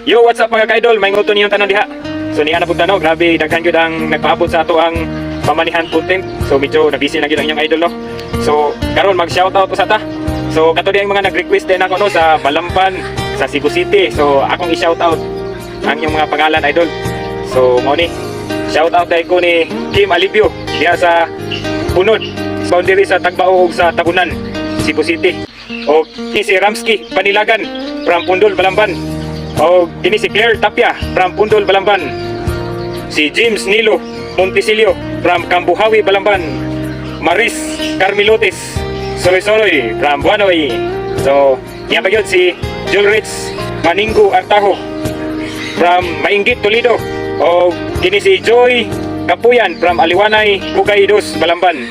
Yo, what's up mga ka-idol? May nguto niyong tanong diha. So niya na po tanong, grabe daghan gyud ang nagpaabot sa ato ang pamanihan content. So medyo na-busy na gyud ang inyong idol no. So karon mag-shoutout po sa ta. So kato di ang mga nag-request din ako no sa Balamban, sa Cebu City. So akong i-shoutout ang inyong mga pangalan idol. So mo ni shoutout dai ko ni Kim Alibio diha sa Punod, boundary sa Tagbao ug sa Tabunan, Cebu City. O si Ramsky Panilagan from Pundol, Balamban. O kini si Claire Tapia from Pundol, Balamban. Si James Nilo Montisilio from Kambuhawi, Balamban. Maris Carmilotes Soroy-Soroy from Buanoy. So niya pa yun si Julrich Maningo Artajo from Mainggit, Toledo. O kini si Joy Kapuyan from Aliwanay, Bugaydos, Balamban.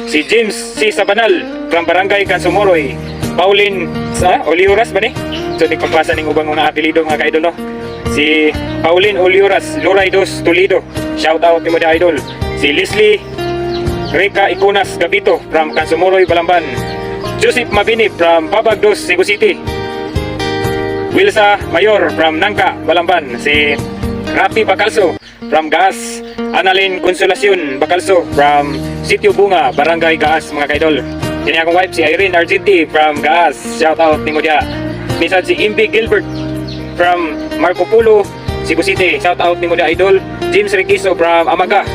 Si James C. Sabanal from Barangay Kansumoroy. Pauline sa Oliuras ba ni? So nagpapasa ning ubang mga apelyido mga ka-idol no. Si Pauline Oliuras, Loraidos, Toledo. Shout out ni mo da idol. Si Leslie Reka Iconas Gabito from Kansumoroy, Balamban. Joseph Mabini from Pabagdos, Cebu City. Wilsa Mayor from Nangka, Balamban. Si Rapi Bacalso from Gaas. Annalyn Consolacion Bacalso from Sitio Bunga, Barangay Gaas mga ka-idol. Kini akong wife si Irene Argenti from Gaas. Shout out ni mo dia. Minsan si Imbi Gilbert from Marco Polo, Cebu City. Shout out ni mo dia idol. James Requiso from Amaga,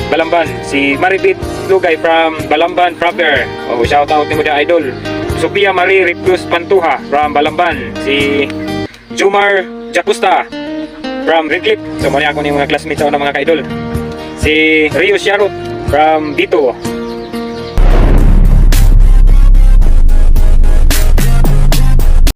Balamban. Si Maribit Lugay from Balamban proper. Oh, shout out ni mo dia idol. Sophia Marie Ripus Pantuha from Balamban. Si Jumar Jacusta from Redcliffe. So muna ako ni mga classmates ako ng mga ka-idol. Si Rio Sharot from Dito,